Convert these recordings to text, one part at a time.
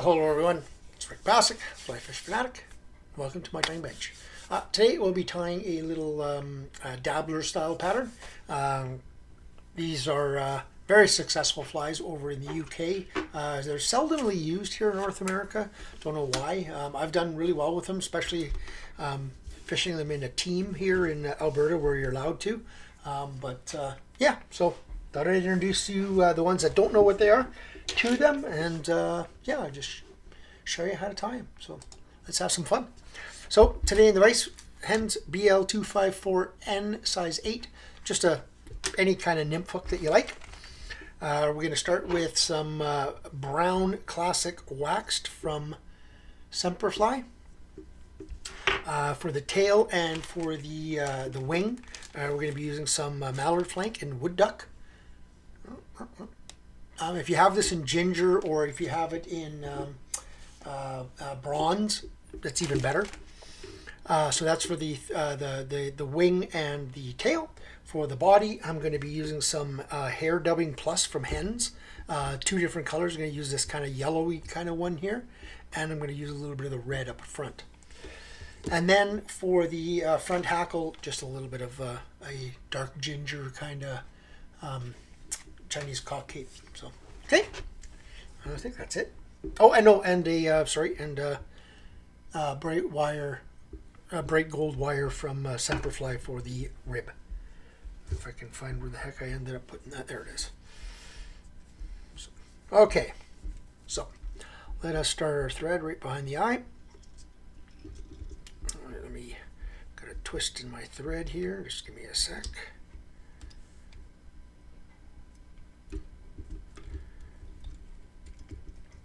Hello everyone, it's Rick Passek, FlyFish Fanatic. Welcome to my tying bench. Today we'll be tying a little dabbler style pattern. These are very successful flies over in the UK. They're seldomly used here in North America. Don't know why. I've done really well with them, especially fishing them in a team here in Alberta where you're allowed to. Yeah, so thought I'd introduce you the ones that don't know what they are to them, and yeah, just show you how to tie them. So let's have some fun. So today in the Body-Hends BL254N size 8, just any kind of nymph hook that you like. We're going to start with some brown classic waxed from Semperfli. For the tail and for the wing, we're going to be using some Mallard flank and Woodduck. If you have this in ginger, or if you have it in bronze, that's even better. So that's for the wing and the tail. For the body, I'm going to be using some Hair Dubbing Plus from Hens. Two different colors. I'm going to use this kind of yellowy kind of one here, and I'm going to use a little bit of the red up front. And then for the front hackle, just a little bit of a dark ginger kind of Chinese cock cape. So okay, I think that's it. Oh, and no, and bright gold wire from Semperfli for the rib. If I can find where the heck I ended up putting that. There it is. So, okay, so let us start our thread right behind the eye. Let me got a twist in my thread here. Just give me a sec.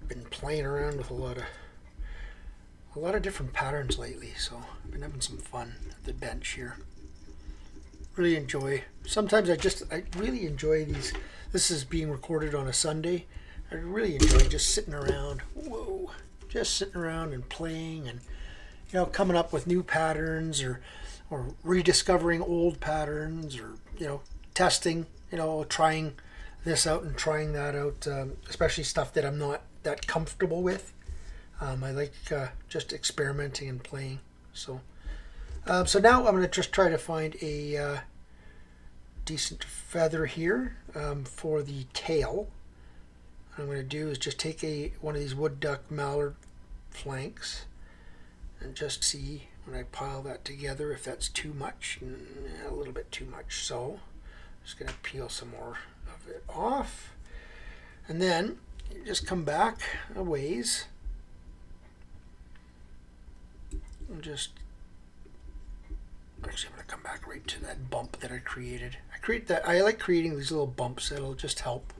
Been playing around with a lot of different patterns lately, so I've been having some fun at the bench here. Really enjoy. Sometimes I really enjoy these. This is being recorded on a Sunday. I really enjoy just sitting around. Whoa, just sitting around and playing, and coming up with new patterns, or rediscovering old patterns, or testing. Trying this out and trying that out, especially stuff that I'm not that comfortable with. I like just experimenting and playing. So now I'm going to just try to find a decent feather here for the tail. What I'm going to do is just take one of these Woodduck Mallard flanks and just see when I pile that together if that's too much. A little bit too much. So I'm just going to peel some more of it off, and then you just come back a ways and just actually I'm going to come back right to that bump that I created. I like creating these little bumps that'll just help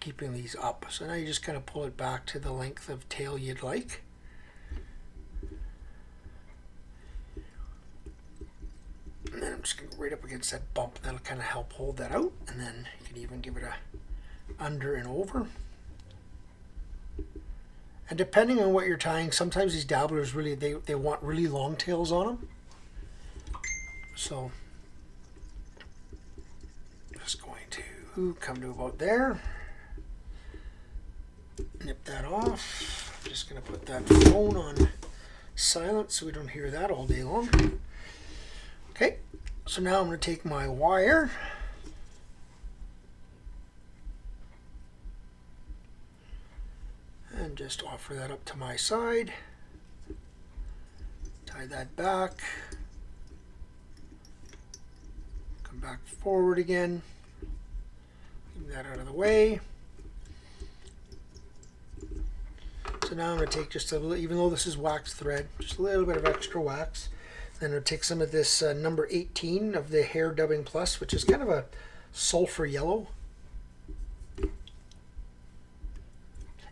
keeping these up. So now you just kind of pull it back to the length of tail you'd like. And then I'm just going to go right up against that bump. That'll kind of help hold that out. And then you can even give it a under and over. And depending on what you're tying, sometimes these dabblers really they want really long tails on them. So just going to come to about there. Nip that off. I'm just going to put that phone on silent so we don't hear that all day long. Okay, so now I'm going to take my wire and just offer that up to my side. Tie that back. Come back forward again. Get that out of the way. So now I'm going to take just a little, even though this is wax thread, just a little bit of extra wax. Then I'll take some of this number 18 of the Hair Dubbing Plus, which is kind of a sulfur yellow.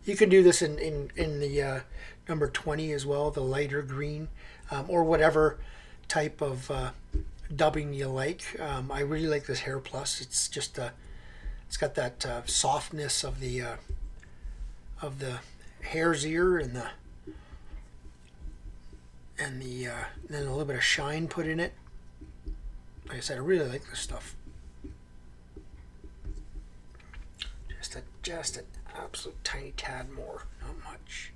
You can do this in the number 20 as well, the lighter green, or whatever type of dubbing you like. I really like this Hair Plus. It's just it's got that softness of the hare's ear and then a little bit of shine put in it. Like I said, I really like this stuff. Just an absolute tiny tad more, not much.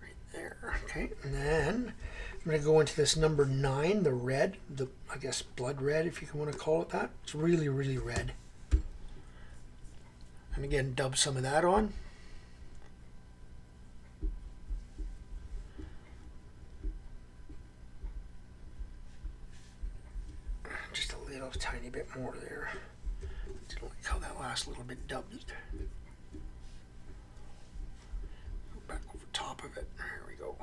Right there. Okay, and then I'm going to go into this number 9, the red, the I guess blood red if you want to call it that. It's really, really red. And again, dub some of that on. Just a little tiny bit more there. Didn't like how that last little bit dubbed. Go back over top of it. There we go.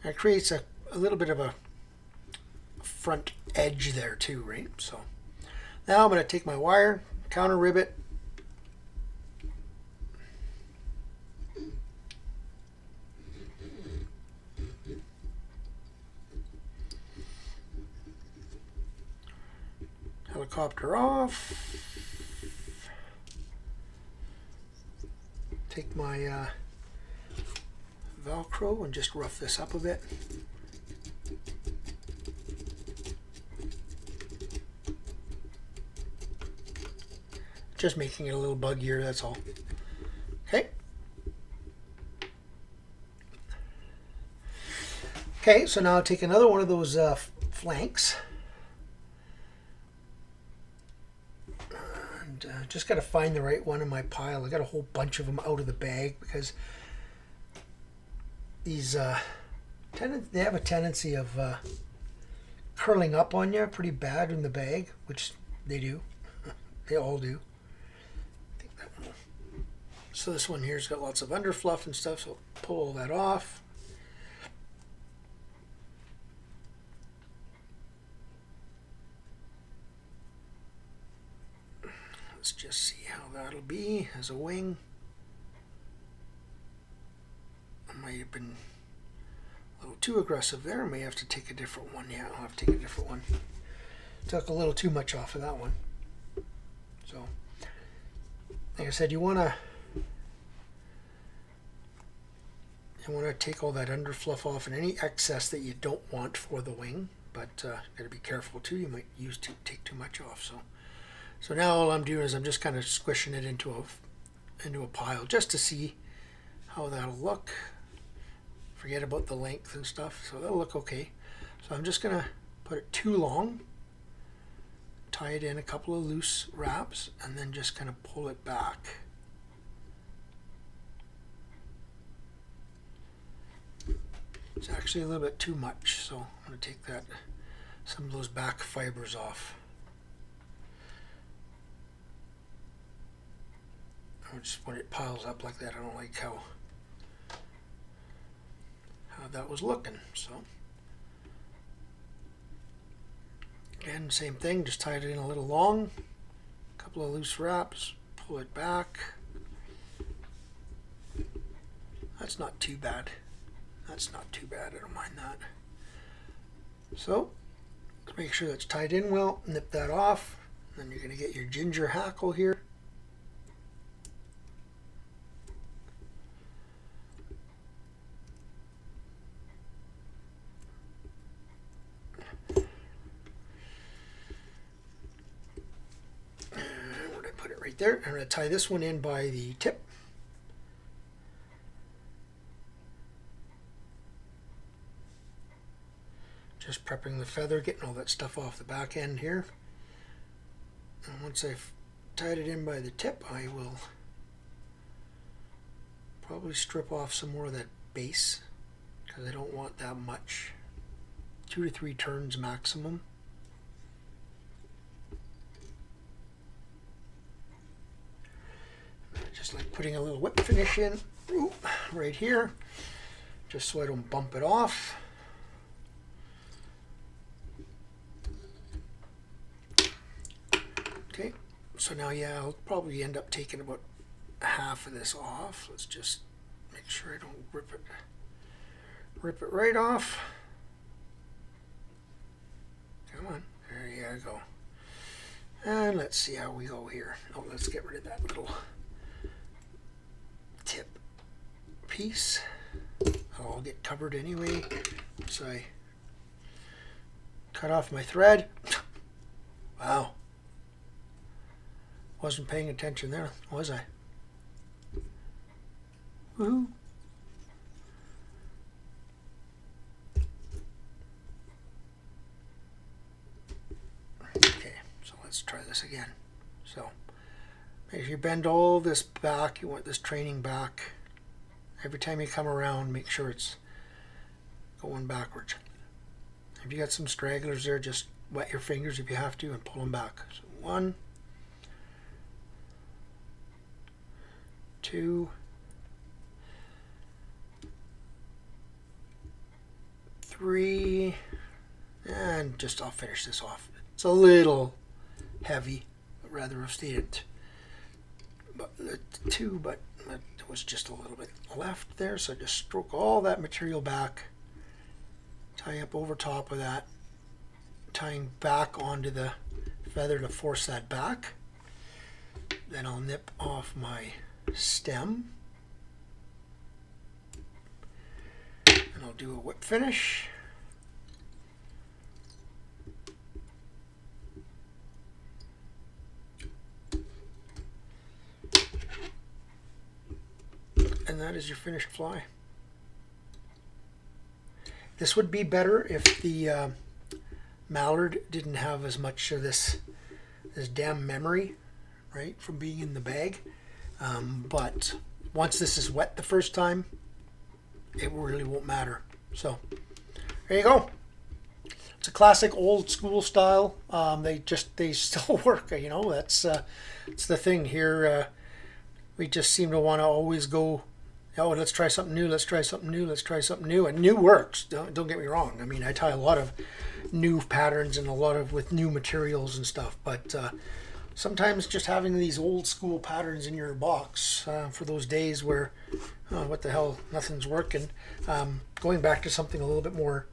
And it creates a little bit of a front edge there too, right? So now I'm going to take my wire, counter rivet, helicopter off, take my Velcro and just rough this up a bit. Just making it a little buggier, that's all. Okay. Okay, so now I'll take another one of those flanks. And just got to find the right one in my pile. I got a whole bunch of them out of the bag because these they have a tendency of curling up on you pretty bad in the bag, which they do. They all do. So this one here's got lots of underfluff and stuff, so pull all that off. Let's just see how that'll be as a wing. I might have been a little too aggressive there. I may have to take a different one. Yeah, I'll have to take a different one. Took a little too much off of that one. So, like I said, you want to take all that underfluff off and any excess that you don't want for the wing, but got to be careful too. You might take too much off. So now all I'm doing is I'm just kind of squishing it into a pile just to see how that'll look. Forget about the length and stuff, so that'll look okay. So I'm just gonna put it too long, tie it in a couple of loose wraps, and then just kind of pull it back. It's actually a little bit too much, so I'm going to take some of those back fibers off. Just when it piles up like that, I don't like how that was looking. So again, same thing, just tie it in a little long, a couple of loose wraps, pull it back. That's not too bad. That's not too bad, I don't mind that. So, let's make sure that's tied in well, nip that off, then you're going to get your ginger hackle here. And where did I put it? Right there. I'm going to tie this one in by the tip. Just prepping the feather, getting all that stuff off the back end here. And once I've tied it in by the tip, I will probably strip off some more of that base because I don't want that much. 2 to 3 turns maximum. Just like putting a little whip finish in right here, just so I don't bump it off. Okay, so now yeah, I'll probably end up taking about half of this off. Let's just make sure I don't rip it right off. Come on, there you go. And let's see how we go here. Oh, let's get rid of that little tip piece. That'll all get covered anyway. So I cut off my thread. Wow. Wasn't paying attention there, was I? Woohoo! Okay, so let's try this again. So, if you bend all this back, you want this training back. Every time you come around, make sure it's going backwards. If you got some stragglers there, just wet your fingers if you have to and pull them back. So 1, 2, 3, and just I'll finish this off. It's a little heavy, I'd rather have stayed at 2, but it was just a little bit left there, so just stroke all that material back, tie up over top of that, tying back onto the feather to force that back. Then I'll nip off my stem, and I'll do a whip finish. And that is your finished fly. This would be better if the Mallard didn't have as much of this damn memory, right, from being in the bag. But once this is wet the first time, it really won't matter. So there you go. It's a classic old school style. They still work. You know, that's it's the thing here. We just seem to want to always go, oh, let's try something new, let's try something new, let's try something new. And new works, don't get me wrong. I mean, I tie a lot of new patterns and a lot of with new materials and stuff. But sometimes just having these old school patterns in your box for those days where, what the hell, nothing's working. Going back to something a little bit more,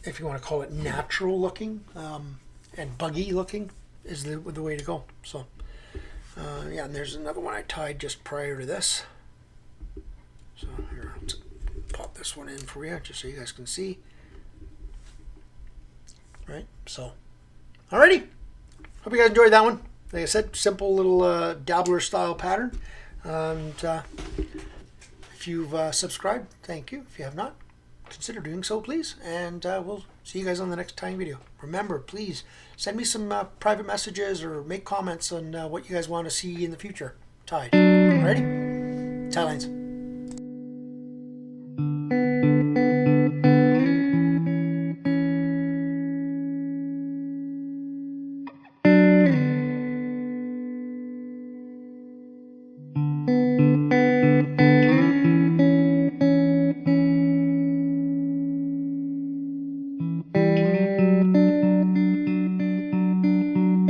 if you want to call it natural looking and buggy looking, is the way to go. So. Yeah, and there's another one I tied just prior to this. So here, let's pop this one in for you, just so you guys can see. Right, so, alrighty. Hope you guys enjoyed that one. Like I said, simple little dabbler style pattern. And if you've subscribed, thank you. If you have not, consider doing so, please. And we'll see you guys on the next tying video. Remember, please send me some private messages or make comments on what you guys want to see in the future. Tied. Alrighty? Tie lines.